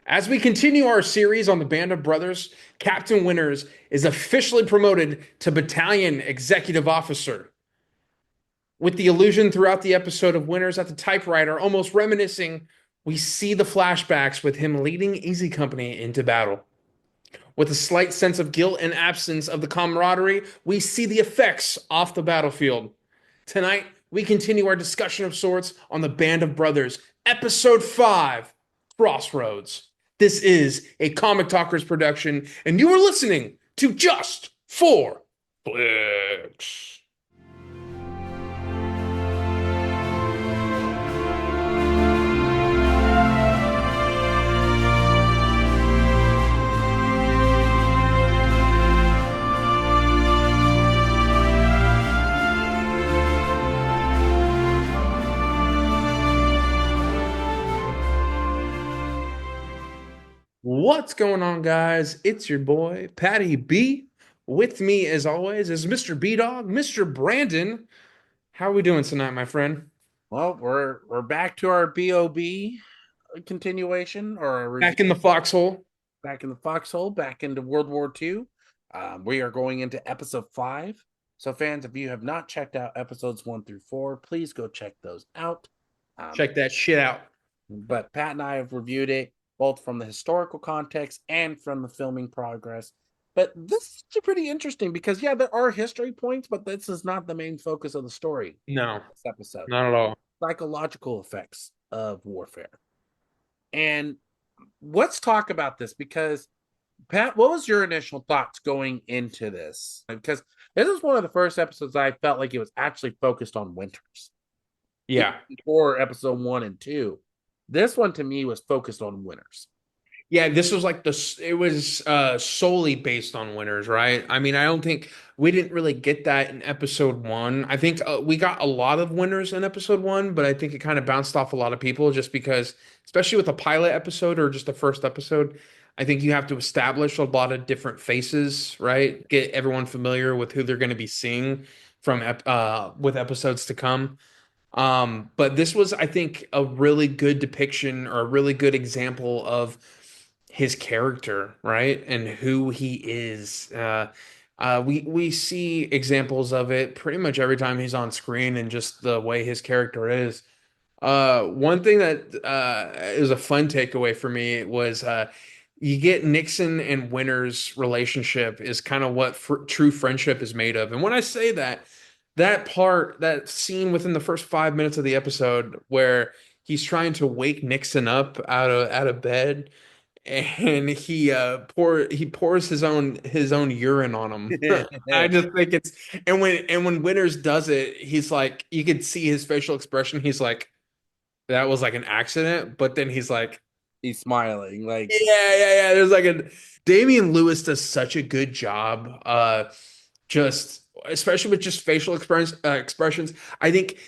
As we continue our series on the Band of Brothers, Captain Winters is officially promoted to Battalion Executive Officer. With the illusion throughout the episode of Winters at the typewriter almost reminiscing, we see the flashbacks with him leading Easy Company into battle. With a slight sense of guilt and absence of the camaraderie, we see the effects off the battlefield. Tonight, we continue our discussion of sorts on the Band of Brothers, Episode 5, Crossroads. This is a Comic Talkers production, and you are listening to Just for Flicks. What's going on, guys? It's your boy, Patty B. With me, as always, is Mr. B Dog, Mr. Brandon. How are we doing tonight, my friend? Well, we're back to our BOB continuation or a review Back in the foxhole. back in the foxhole, back into World War II. We are going into episode 5. So, fans, if you have not checked out episodes 1 through 4, please go check those out. Um, Check that shit out. but Pat and I have reviewed it both from the historical context and from the filming progress. But this is pretty interesting because, yeah, there are history points, but this is not the main focus of the story. No, This episode, not at all. psychological effects of warfare. And let's talk about this because, Pat, what was your initial thoughts going into this? Because this is one of the first episodes I felt like it was actually focused on winters. Even Yeah. before episode 1 and 2, this one to me was focused on winters. Yeah, this was like it was solely based on winners, right? I mean, I don't think we didn't really get that in episode one. I think we got a lot of winners in episode one, but I think it kind of bounced off a lot of people just because, especially with a pilot episode or just the first episode, I think you have to establish a lot of different faces, right? Get everyone familiar with who they're going to be seeing from with episodes to come. But this was, I think, a really good depiction or a really good example of his character, right? And who he is. We see examples of it pretty much every time he's on screen and just the way his character is. One thing that is a fun takeaway for me was you get Nixon and Winter's relationship is kind of what true friendship is made of. And when I say that, that scene within the first 5 minutes of the episode where he's trying to wake Nixon up out of bed and he pours his own urine on him. I just think it's and when Winters does it, he's like you could see his facial expression. He's like that was like an accident, but then he's like, He's smiling like yeah. There's like a Damian Lewis does such a good job, just especially with just facial expressions. I think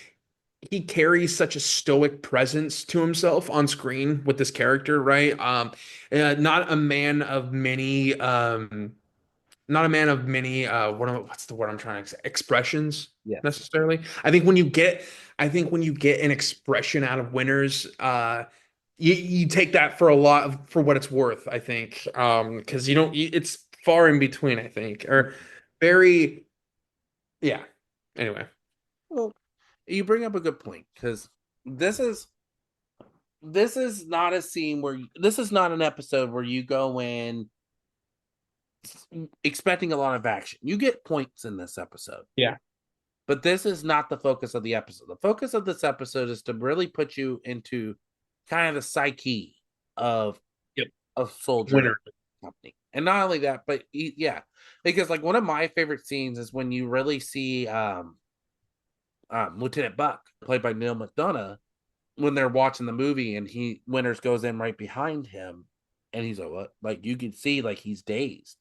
he carries such a stoic presence to himself on screen with this character, right? Not a man of many, not a man of many. What's the word I'm trying to say? Expressions yes. necessarily. I think when you get an expression out of Winners, you take that for a lot for what it's worth. I think, because it's far in between. I think, or very, yeah. Anyway, Well, you bring up a good point because this is this is not a scene where this is not an episode where you go in expecting a lot of action. You get points in this episode, yeah. but this is not the focus of the episode. The focus of this episode is to really put you into kind of the psyche of Yep. soldier Winner. company. And not only that, but yeah, because like one of my favorite scenes is when you really see Lieutenant Buck, played by Neil McDonough, when they're watching the movie and Winters goes in right behind him, and he's like, "What?" Like you can see, like he's dazed.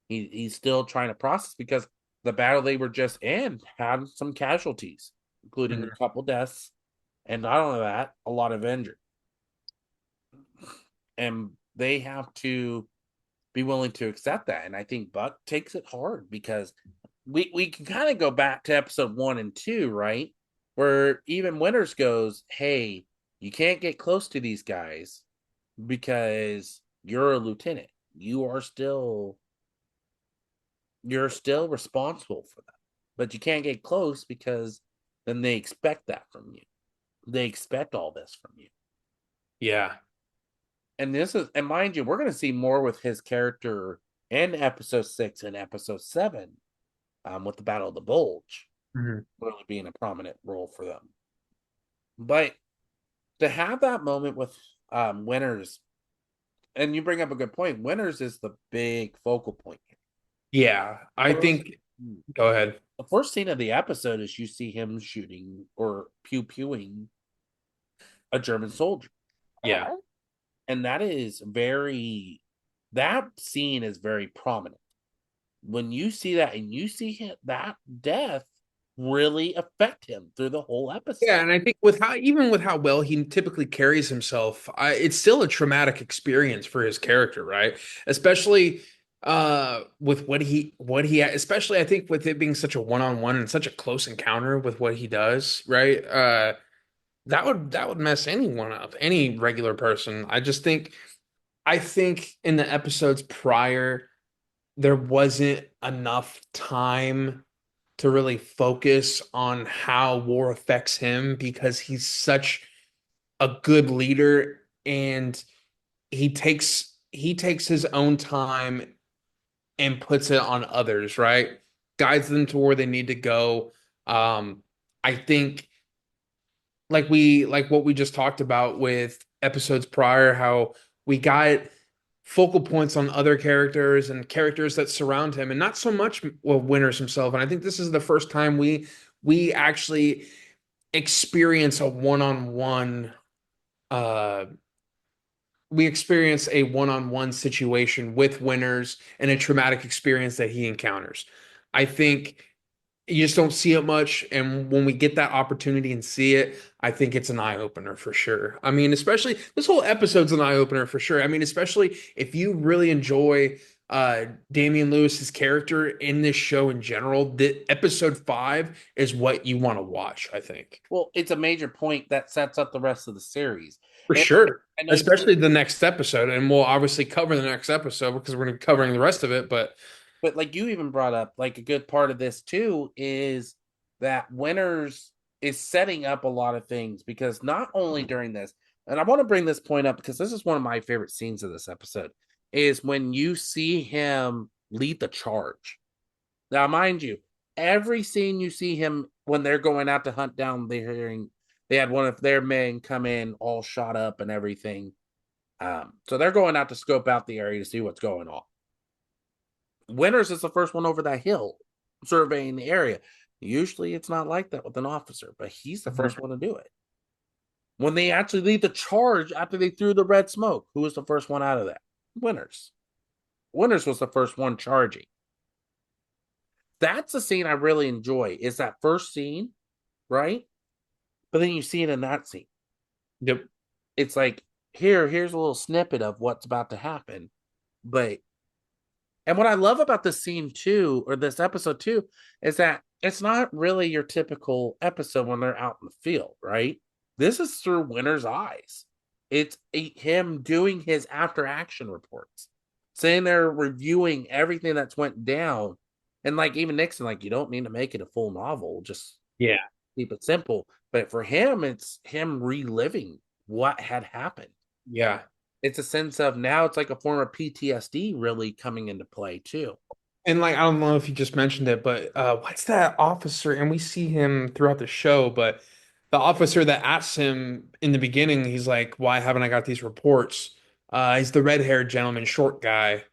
He's still trying to process because the battle they were just in had some casualties, including a Mhm. couple deaths, and not only that, a lot of injured. And they have to be willing to accept that. And I think Buck takes it hard because we can kind of go back to episode 1 and 2, right? Where even Winters goes, "Hey, you can't get close to these guys because You're a lieutenant. You're still responsible for that. But you can't get close because then they expect that from you. They expect all this from you. Yeah. And mind you, we're going to see more with his character in episode 6 and episode 7, with the Battle of the Bulge Mhm. really being a prominent role for them. But to have that moment with Winters, and you bring up a good point, Winters is the big focal point here. Yeah. I First, think, go ahead. the first scene of the episode is you see him shooting or pew pewing a German soldier. Yeah. And that scene is very prominent. When you see that and you see him, that death really affect him through the whole episode. Yeah, and I think with how even with how well he typically carries himself, it's still a traumatic experience for his character, right? Especially with what he especially I think with it being such a one-on-one and such a close encounter with what he does, right? That would mess anyone up, any regular person. I think in the episodes prior there wasn't enough time to really focus on how war affects him because he's such a good leader and he takes his own time and puts it on others, right? Guides them to where they need to go. I think like what we just talked about with episodes prior, how we got focal points on other characters and characters that surround him, and not so much well Winters himself. And I think this is the first time we actually experience a one-on-one uh we experience a one-on-one situation with Winters and a traumatic experience that he encounters. I think you just don't see it much. And when we get that opportunity and see it, I think it's an eye opener for sure. I mean, especially this whole episode's an eye opener for sure. I mean, especially if you really enjoy Damian Lewis's character in this show in general, the episode 5 is what you want to watch, I think. Well, it's a major point that sets up the rest of the series. For And sure. I know you, Especially the next episode. And we'll obviously cover the next episode because we're going to be covering the rest of it. But but like you even brought up, like a good part of this too is that Winters is setting up a lot of things because not only during this, and I want to bring this point up because this is one of my favorite scenes of this episode, is when you see him lead the charge. Now, mind you, every scene you see him when they're going out to hunt down the hearing, they had one of their men come in all shot up and everything. So they're going out to scope out the area to see what's going on. Winters is the first one over that hill surveying the area. Usually it's not like that with an officer, but he's the first one to do it. When they actually lead the charge after they threw the red smoke, who was the first one out of that? Winters. Winters was the first one charging. That's the scene I really enjoy, is that first scene, right? But then you see it in that scene. yep. It's like, here's a little snippet of what's about to happen. But and what I love about this scene too, or this episode too, is that it's not really your typical episode when they're out in the field, right? This is through Winter's eyes. It's him doing his after action reports, sitting there reviewing everything that's went down. And like even Nixon, like you don't need to make it a full novel, just Yeah. keep it simple. But for him, it's him reliving what had happened. Yeah. It's a sense of now it's like a form of PTSD really coming into play too. And like I don't know if you just mentioned it, but what's that officer? And we see him throughout the show, but the officer that asks him in the beginning, he's like, "Why haven't I got these reports?" He's the red-haired gentleman, short guy.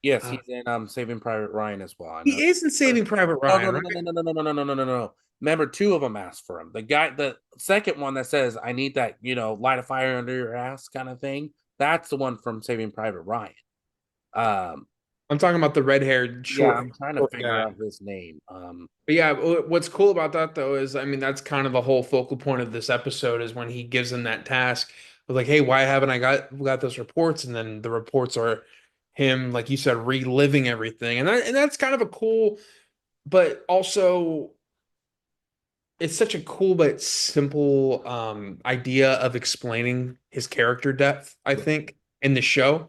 Yes, Uh, he's in Saving Private Ryan as well. I know. he is in Saving Private No, Ryan, no, no, right? no, no, no, no, no, no, no, no, no, no. Remember, two of them asked for him. The second one that says, "I need that," light a fire under your ass kind of thing. That's the one from Saving Private Ryan. Um, I'm talking about the red-haired yeah, short I'm trying to short figure guy. out his name. But yeah, what's cool about that though is, I mean, that's kind of the whole focal point of this episode is when he gives him that task of like, hey, why haven't I got those reports? And then the reports are him, like you said, reliving everything, and that's kind of a cool, but also it's such a cool but simple idea of explaining his character depth, I yeah, think, in the show.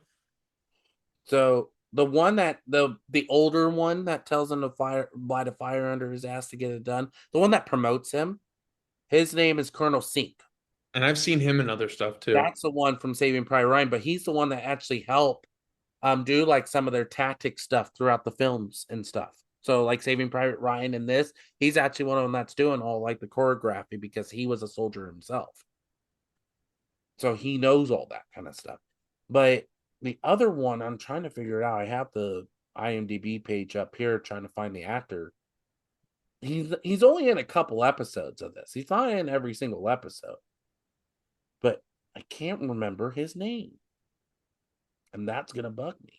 So the one that the older one that tells him to fire light a fire under his ass to get it done, the one that promotes him, his name is Colonel Sink. And I've seen him in other stuff too. That's the one from Saving Private Ryan, but he's the one that actually helped do like some of their tactic stuff throughout the films and stuff. So like Saving Private Ryan in this, he's actually one of them that's doing all like the choreography because he was a soldier himself. So he knows all that kind of stuff. But the other one, I'm trying to figure it out. I have the IMDb page up here trying to find the actor. He's only in a couple episodes of this. He's not in every single episode, but I can't remember his name, and that's gonna bug me.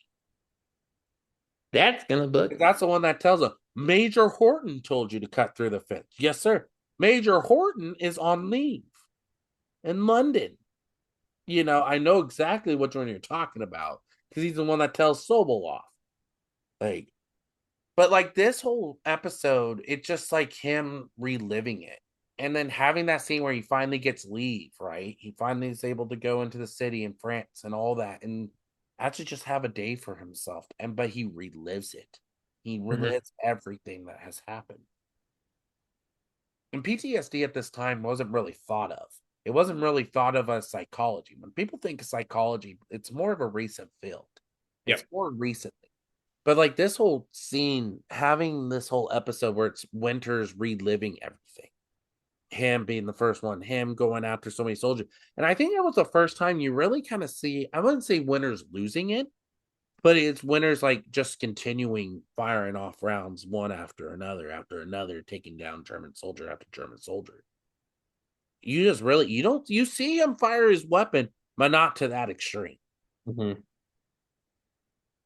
That's gonna book. That's the one that tells him Major Horton told you to cut through the fence. Yes, sir. Major Horton is on leave in London. I know exactly which one you're talking about because he's the one that tells Sobel off. Like, but like this whole episode, it's just like him reliving it. And then having that scene where he finally gets leave, right? He finally is able to go into the city in France and all that and actually just have a day for himself. But he relives it. He Mhm. relives everything that has happened. And PTSD at this time wasn't really thought of. It wasn't really thought of as psychology. When people think of psychology, it's more of a recent field. It's Yep. more recently. But like this whole scene, having this whole episode where it's Winters reliving everything, him being the first one, him going after so many soldiers. And I think that was the first time you really kind of see, I wouldn't say Winters losing it, but it's Winters like just continuing firing off rounds one after another, taking down German soldier after German soldier. You just really, you see him fire his weapon, but not to that extreme. Mhm.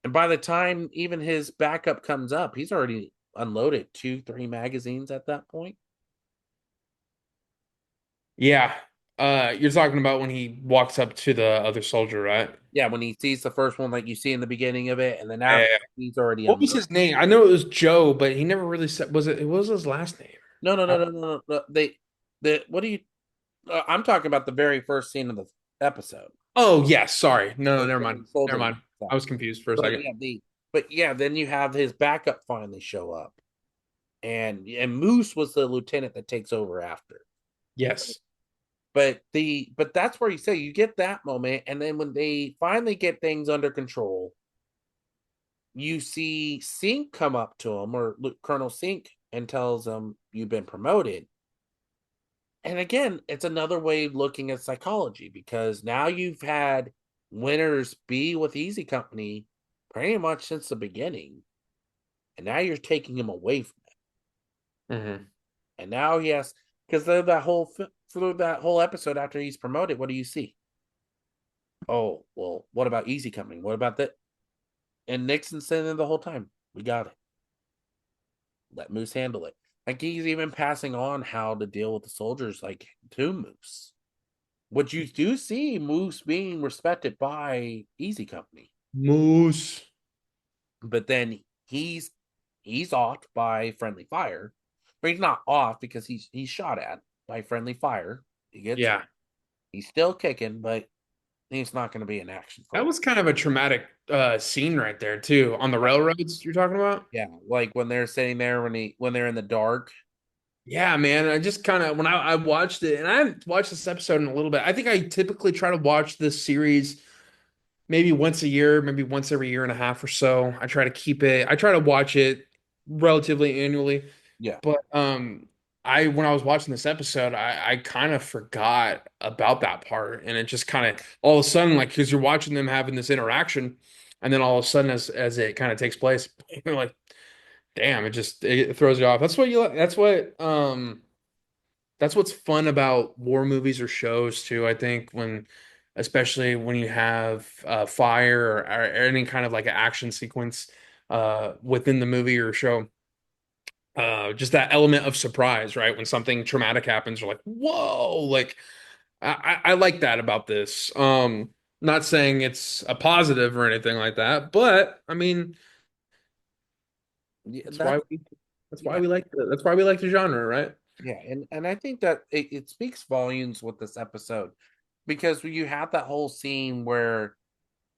And by the time even his backup comes up, he's already unloaded 2, 3 magazines at that point. Yeah. You're talking about when he walks up to the other soldier, right? Yeah, when he sees the first one, like you see in the beginning of it, and then Yeah, yeah, after yeah. he's already What was unloaded. his name? I know it was Joe, but he never really said. Was it? It was his last name. No, no, I, no, no, no, no. What do you? I'm talking about the very first scene of the episode. oh yes. Sorry. No, no, The never mind. German Never soldier. mind. I was confused for a But second. yeah, then you have his backup finally show up, and Moose was the lieutenant that takes over after. Yes. But that's where you say you get that moment, and then when they finally get things under control, you see Sink come up to him or Colonel Sink and tells him you've been promoted. And again, it's another way of looking at psychology because now you've had Winners be with Easy Company pretty much since the beginning, and now you're taking him away from it. Hmm. And now he has because through that whole episode after he's promoted, what do you see? Oh, well, what about Easy Company? What about that? And Nixon saying there the whole time, we got it. Let Moose handle it. Like he's even passing on how to deal with the soldiers, like to Moose. What you do see Moose being respected by Easy Company, Moose. but then he's offed by friendly fire. But he's not off because he's shot at by friendly fire. He gets Yeah. he's still kicking, but he's not going to be in action for a That while. was kind of a traumatic scene right there too. On the railroads you're talking about? Yeah, like when they're sitting there when they're in the dark. Yeah, man. I just kind of when I watched it, and I haven't watched this episode in a little bit. I think I typically try to watch this series maybe once a year, maybe once every year and a half or so. I try to watch it relatively annually. Yeah, But I when I was watching this episode, I kind of forgot about that part. And it just kind of all of a sudden, like because you're watching them having this interaction, and then all of a sudden as it kind of takes place, you're like, damn, it throws you off. That's what's fun about war movies or shows too. I think when, especially when you have fire or any kind of like an action sequence within the movie or show, just that element of surprise, right? When something traumatic happens, you're like, whoa, like I like that about this. Not saying it's a positive or anything like that, but I mean, yeah, that's why yeah, that's why we like the genre, right? yeah, and I think that it speaks volumes with this episode because you have that whole scene where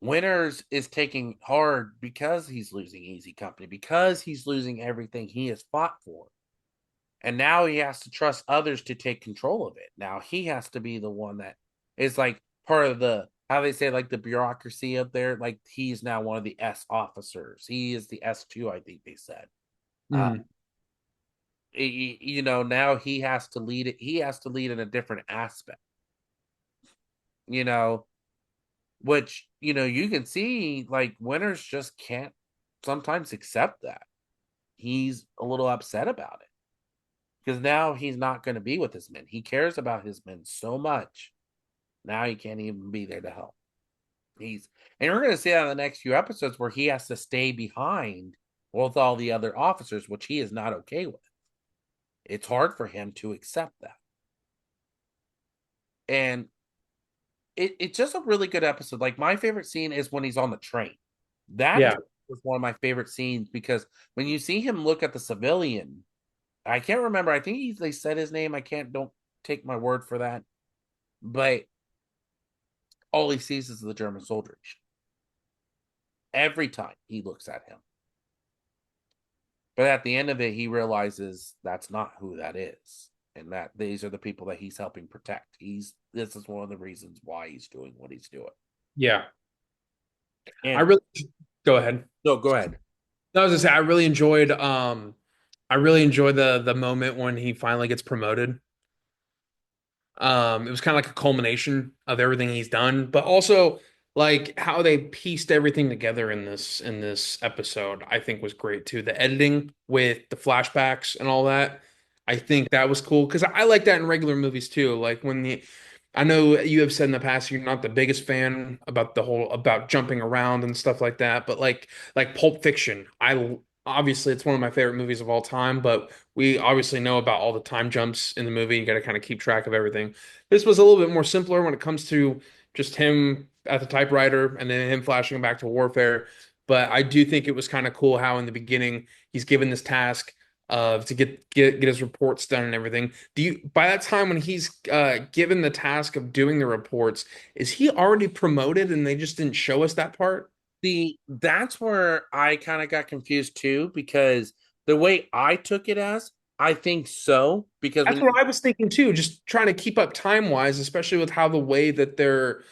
Winters is taking hard because he's losing Easy Company, because he's losing everything he has fought for. And now he has to trust others to take control of it. Now he has to be the one that is like part of the, how they say, like the bureaucracy up there. Like he's now one of the S officers. He is the S2, I think they said. Uh, Mhm. now he has to lead it. He has to lead in a different aspect, you know, which, you can see like Winters just can't sometimes accept that. He's a little upset about it because now he's not going to be with his men. He cares about his men so much. Now he can't even be there to help. He's and we're going to see that in the next few episodes where he has to stay behind with all the other officers, which he is not okay with. It's hard for him to accept that. And it's just a really good episode. Like my favorite scene is when he's on the train. That Yeah. was one of my favorite scenes because when you see him look at the civilian, I can't remember. I think they said his name. Don't take my word for that. But all he sees is the German soldiers every time he looks at him. But at the end of it, he realizes that's not who that is, and that these are the people that he's helping protect. This is one of the reasons why he's doing what he's doing. Yeah. I And really go ahead. no, go ahead. No, I was gonna say I really enjoy the moment when he finally gets promoted. It was kind of like a culmination of everything he's done, but also like how they pieced everything together in this episode, I think was great too. The editing with the flashbacks and all that, I think that was cool because I like that in regular movies too. Like when the I know you have said in the past you're not the biggest fan about the whole about jumping around and stuff like that, but like Pulp Fiction, I obviously it's one of my favorite movies of all time, but we obviously know about all the time jumps in the movie. You got to kind of keep track of everything. This was a little bit more simpler when it comes to just him at the typewriter and then him flashing back to warfare. But I do think it was kind of cool how in the beginning he's given this task of to get his reports done and everything. Do you by that time when he's given the task of doing the reports, is he already promoted and they just didn't show us that part? That's where I kind of got confused too, because the way I took it as, I think so, because That's what I was thinking too, just trying to keep up time wise, especially with how the well, way that they're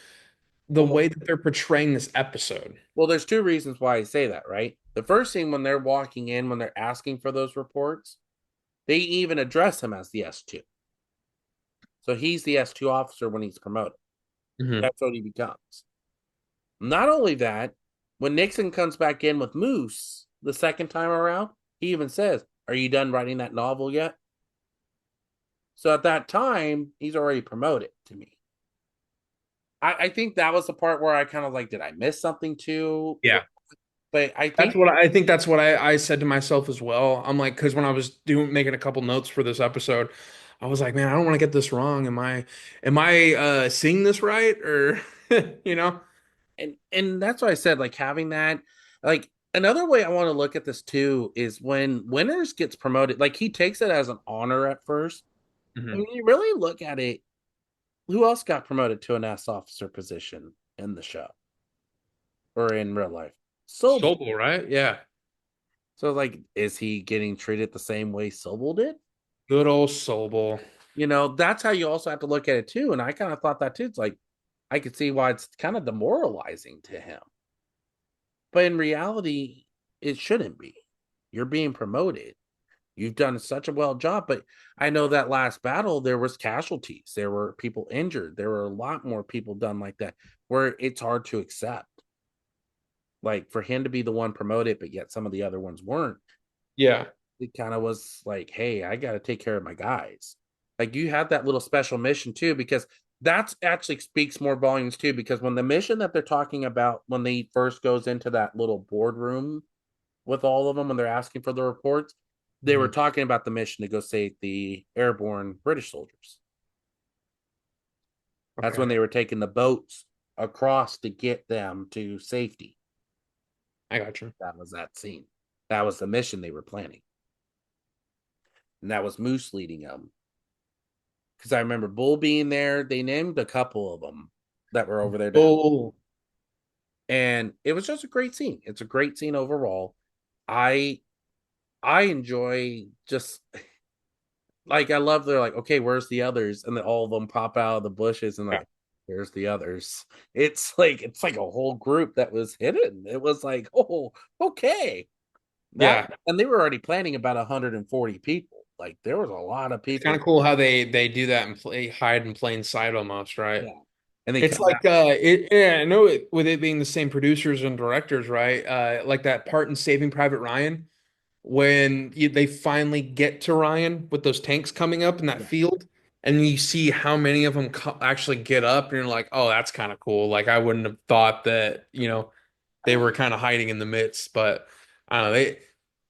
portraying this episode. there's two reasons why I say that, right? The first thing, when they're walking in, when they're asking for those reports, they even address him as the S2. So he's the S2 officer when he's promoted. Hmm. That's what he becomes. Not only that, when Nixon comes back in with Moose the second time around, he even says, "Are you done writing that novel yet?" So at that time, he's already promoted to me. I think that was the part where I kind of like, did I miss something too? Yeah. But I That's think, what I think that's what I said to myself as well. I'm like, because when I was doing making a couple notes for this episode, I was like, man, I don't want to get this wrong. Am I seeing this right? Or you know? and that's why I said, like, having that, like, another way I want to look at this too is when Winters gets promoted, like, he takes it as an honor at first. And Hmm. when you really look at it, who else got promoted to an S officer position in the show or in real life? Sobel. Sobel, right? Yeah. So, like, is he getting treated the same way Sobel did? Good old Sobel. That's how you also have to look at it too. And I kind of thought that too. It's like, I could see why it's kind of demoralizing to him. But in reality, it shouldn't be. You're being promoted. You've done such a well job. But I know that last battle, there was casualties. There were people injured. There were a lot more people done like that, where it's hard to accept. Like for him to be the one promoted, but yet some of the other ones weren't. Yeah. It kind of was like, hey, I got to take care of my guys. Like you had that little special mission too, because that's actually speaks more volumes too. Because when the mission that they're talking about, when they first goes into that little boardroom with all of them, when they're asking for the reports, they were Mhm. talking about the mission to go save the airborne British soldiers. That's when Okay. they were taking the boats across to get them to safety. I got you. That was that scene. That was the mission they were planning. And that was Moose leading them. Because I remember Bull being there. They named a couple of them that were over there to help. Bull. And it was just a great scene. It's a great scene overall. I I enjoy just like I love they're like, okay, where's the others? And then all of them pop out of the bushes and Yeah. like, there's the others. It's like a whole group that was hidden. It was like, oh, okay. That Yeah. and they were already planning about 140 people. Like there was a lot of It's kind people. of cool how they do that and play hide in plain sight almost, right? Yeah. And they It's come out. like yeah, I know it with it being the same producers and directors, right? Like that part in Saving Private Ryan when they finally get to Ryan with those tanks coming up in that Yeah. field, and you see how many of them actually get up, and you're like, oh, that's kind of cool. Like I wouldn't have thought that, they were kind of hiding in the midst, but I don't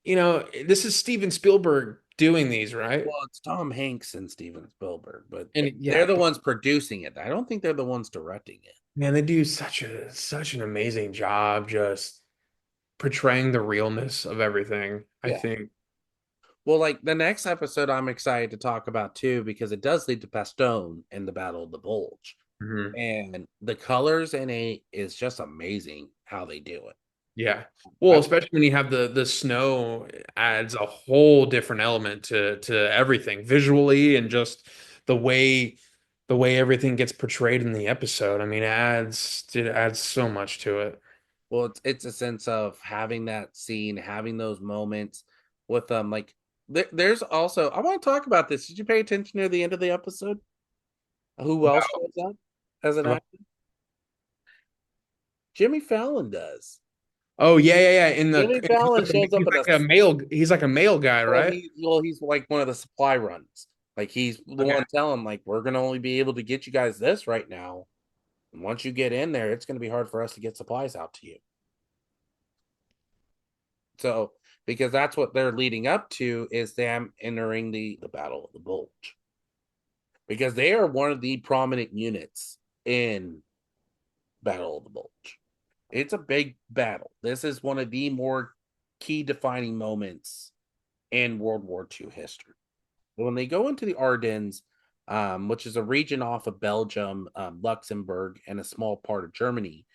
know. This is Steven Spielberg doing these, right? Well, it's Tom Hanks and Steven Spielberg, but And they're yeah, the ones producing it. I don't think they're the ones directing it. man, they do such an amazing job just portraying the realness of everything, I Yeah. think. Well, like the next episode, I'm excited to talk about too because it does lead to Pastone in the Battle of the Bulge, Mhm. and the colors in it is just amazing how they do it. Yeah. Well, I especially when you have the snow adds a whole different element to everything visually and just the way everything gets portrayed in the episode. I mean, it adds so much to it. well, it's a sense of having that scene, having those moments with them. Like there's also I want to talk about this. Did you pay attention near the end of the episode? Who else shows up as an About- actor? Jimmy Fallon does. Oh yeah, yeah, yeah. Jimmy Fallon shows up He's in a like a male. He's like a male guy, right? he's like one of the supply runs. Like he's the Okay. one telling like we're gonna only be able to get you guys this right now. And once you get in there, it's gonna be hard for us to get supplies out to you. So because that's what they're leading up to is them entering the Battle of the Bulge. Because they are one of the prominent units in Battle of the Bulge. It's a big battle. This is one of the more key defining moments in World War II history. When they go into the Ardennes, which is a region off of Belgium, Luxembourg, and a small part of Germany,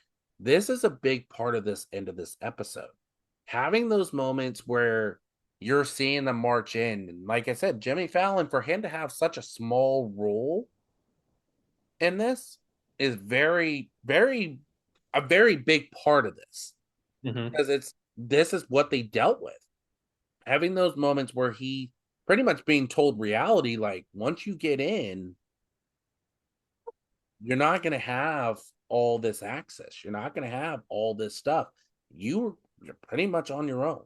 this is a big part of this end of this episode. Having those moments where you're seeing them march in, and like I said, Jimmy Fallon, for him to have such a small role in this is a very big part of this Hmm. because this is what they dealt with. Having those moments where he pretty much being told reality, like once you get in, you're not going to have all this access. You're not going to have all this stuff. You're pretty much on your own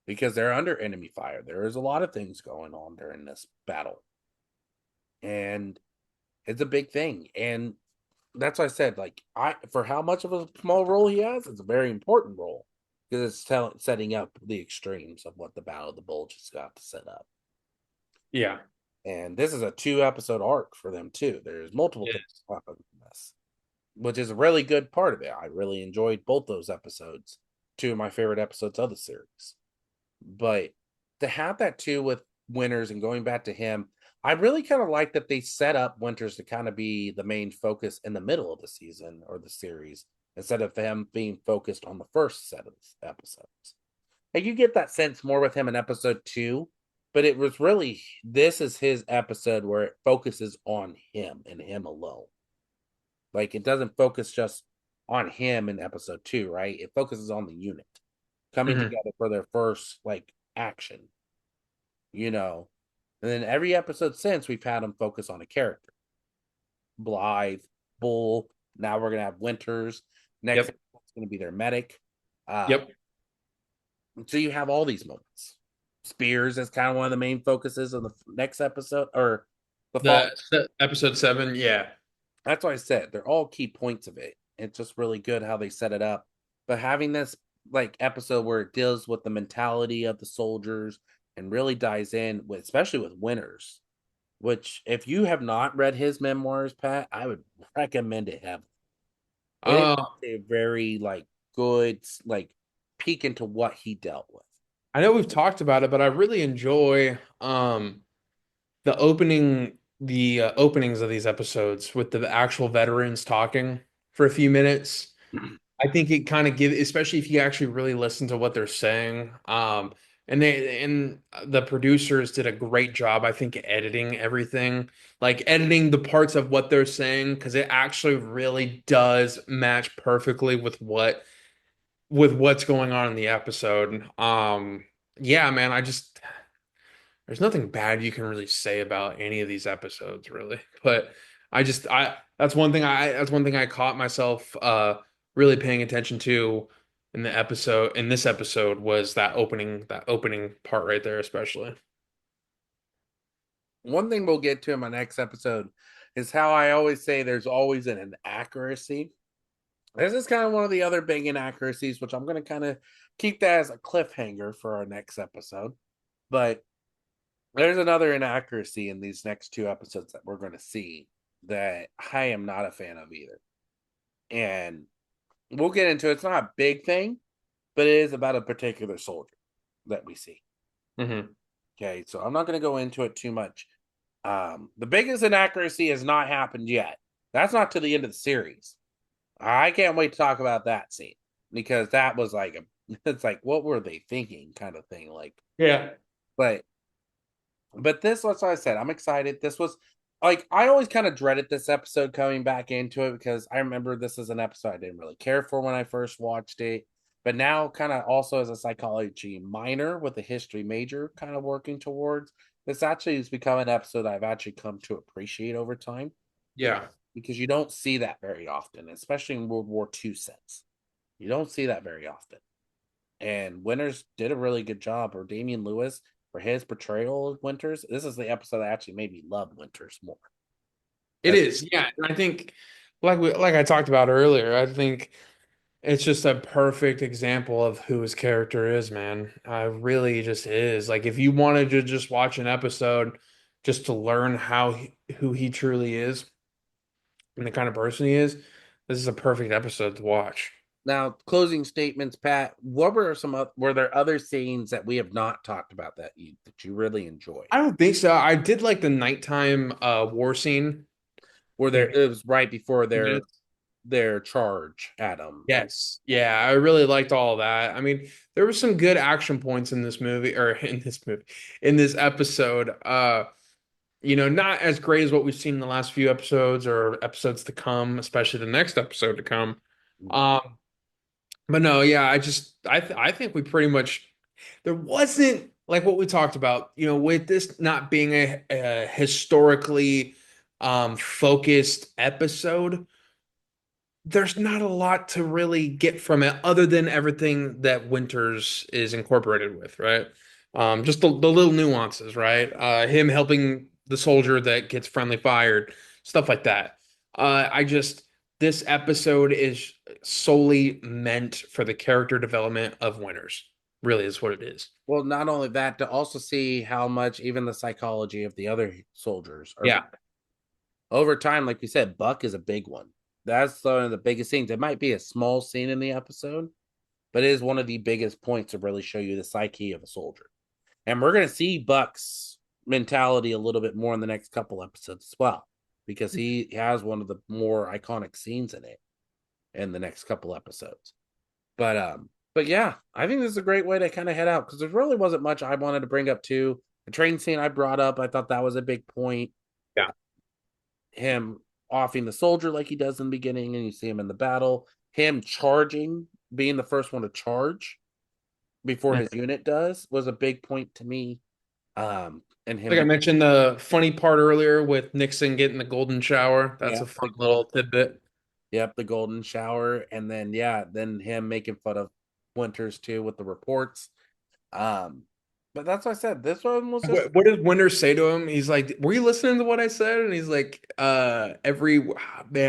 because they're under enemy fire. There is a lot of things going on during this battle, and it's a big thing. And that's why I said, like, I for how much of a small role he has, it's a very important role because setting up the extremes of what the Battle of the Bulge has got to set up. Yeah. And this is a 2 episode arc for them too. There's multiple Yeah. things to talk about in this, which is a really good part of it. I really enjoyed both those episodes. Two of my favorite episodes of the series. But to have that too with Winters and going back to him, I really kind of like that they set up Winters to kind of be the main focus in the middle of the season or the series instead of them being focused on the first set of episodes. Like you get that sense more with him in episode 2, but it was really this is his episode where it focuses on him and him alone. Like it doesn't focus just on him in episode 2, right? It focuses on the unit coming Hmm. together for their first like action, you know. And then every episode since we've had him focus on a character. Blythe, Bull. Now we're gonna have Winters. Next, Yep. it's gonna be their medic. Uh, Yep. so you have all these moments. Spears is kind of one of the main focuses of the next episode or the fall. Episode 7. Yeah. That's what I said. They're all key points of it. It's just really good how they set it up. But having this like episode where it deals with the mentality of the soldiers and really dives in with especially with Winters, which if you have not read his memoirs, Pat, I would recommend it heavily. It is Uh, a very like good like peek into what he dealt with. I know we've talked about it, but I really enjoy the openings of these episodes with the actual veterans talking. for a few minutes. I think it kind of gives, especially if you actually really listen to what they're saying. And the producers did a great job, I think, editing everything, like editing the parts of what they're saying, because it actually really does match perfectly with what's going on in the episode. Yeah, man, there's nothing bad you can really say about any of these episodes, really. But I that's one thing I caught myself really paying attention to in this episode was that opening part right there, especially. One thing we'll get to in my next episode is how I always say there's always an inaccuracy. This is kind of one of the other big inaccuracies, which I'm going to kind of keep that as a cliffhanger for our next episode. But there's another inaccuracy in these next two episodes that we're going to see that I am not a fan of either. And we'll get into it. It's not a big thing, but it is about a particular soldier that we see. Hmm. Okay, so I'm not going to go into it too much. The biggest inaccuracy has not happened yet. That's not to the end of the series. I can't wait to talk about that scene because that was like it's like what were they thinking kind of thing. Like, Yeah. but this was what I said. I'm excited. This was like I always kind of dreaded this episode coming back into it because I remember this is an episode I didn't really care for when I first watched it. But now, kind of also as a psychology minor with a history major, kind of working towards this actually has become an episode I've actually come to appreciate over time Yeah. because you don't see that very often, especially in World War II sets. You don't see that very often. And Winters did a really good job, or Damian Lewis for his portrayal of Winters. This is the episode that actually made me love Winters more. It That's is. Yeah. And I think like I talked about earlier, I think it's just a perfect example of who his character is, man. Really just is. Like if you wanted to just watch an episode just to learn who he truly is and the kind of person he is, this is a perfect episode to watch. now closing statements, Pat. What were were there other scenes that we have not talked about that you really enjoyed? I don't think so. I did like the nighttime war scene. Were You there? know, It was right before minutes. their charge at them. Yes. Yeah, I really liked all that. I mean, there were some good action points in this movie or in this episode. Not as great as what we've seen in the last few episodes or episodes to come, especially the next episode to come. Um, but no, yeah, I think we pretty much there wasn't like what we talked about, with this not being a historically focused episode, there's not a lot to really get from it other than everything that Winters is incorporated with, right? Just the little nuances, right? Him helping the soldier that gets friendly fired, stuff like that. This episode is solely meant for the character development of Winters. Really is what it is. Well, not only that, to also see how much even the psychology of the other soldiers are Yeah. over time. Like you said, Buck is a big one. That's one of the biggest scenes. It might be a small scene in the episode, but it is one of the biggest points to really show you the psyche of a soldier. And we're going to see Buck's mentality a little bit more in the next couple episodes as well, because he has one of the more iconic scenes in it in the next couple episodes. But yeah, I think this is a great way to kind of head out because there really wasn't much I wanted to bring up too. The train scene I brought up, I thought that was a big point. Yeah. Him offing the soldier like he does in the beginning, and you see him in the battle. Him charging, being the first one to charge before his unit does, was a big point to me. And him Like I being, mentioned, the funny part earlier with Nixon getting the golden shower. That's yeah, a fun little tidbit. the golden shower, and then then him making fun of Winters too with the reports. Um, but that's what I said. This one was just What does Winter say to him? He's like, "Were you listening to what I said?" And he's like, man,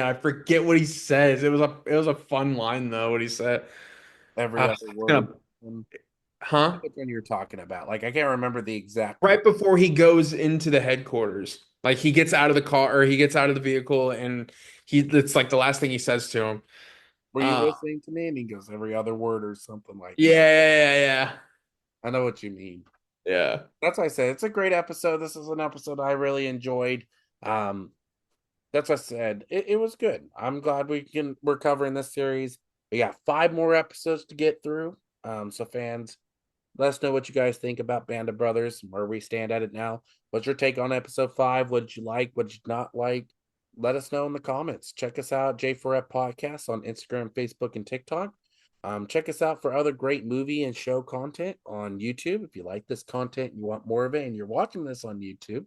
I forget what he says. It was a fun line though, what he said. every other It's word. huh? Which one you're talking about? Like I can't remember the exact word. Right before he goes into the headquarters. Like he gets out of the car or he gets out of the vehicle and it's like the last thing he says to him. Were you Uh listening to me? And he goes every other word or something like yeah, that. yeah, I know what you mean. yeah. That's why I said it's a great episode. This is an episode I really enjoyed. Um, That's what I said. It was good. I'm glad we're covering this series. We got 5 more episodes to get through. So fans, let us know what you guys think about Band of Brothers, where we stand at it now. What's your take on episode 5? What did you like? What did you not like? Let us know in the comments. Check us out, J4F Podcast on Instagram, Facebook, and TikTok. Check us out for other great movie and show content on YouTube. If you like this content, you want more of it, and you're watching this on YouTube,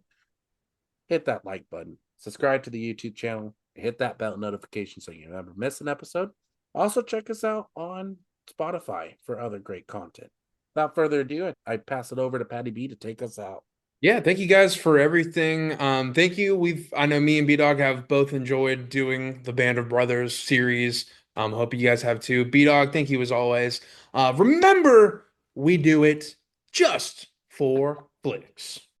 hit that like button, subscribe to the YouTube channel, hit that bell notification so you never miss an episode. Also, check us out on Spotify for other great content. Without further ado, I pass it over to Patty B to take us out. Yeah, thank you guys for everything. Thank you. I know me and B Dog have both enjoyed doing the Band of Brothers series. Hope you guys have too. B Dog, thank you as always. Remember, we do it just for flicks.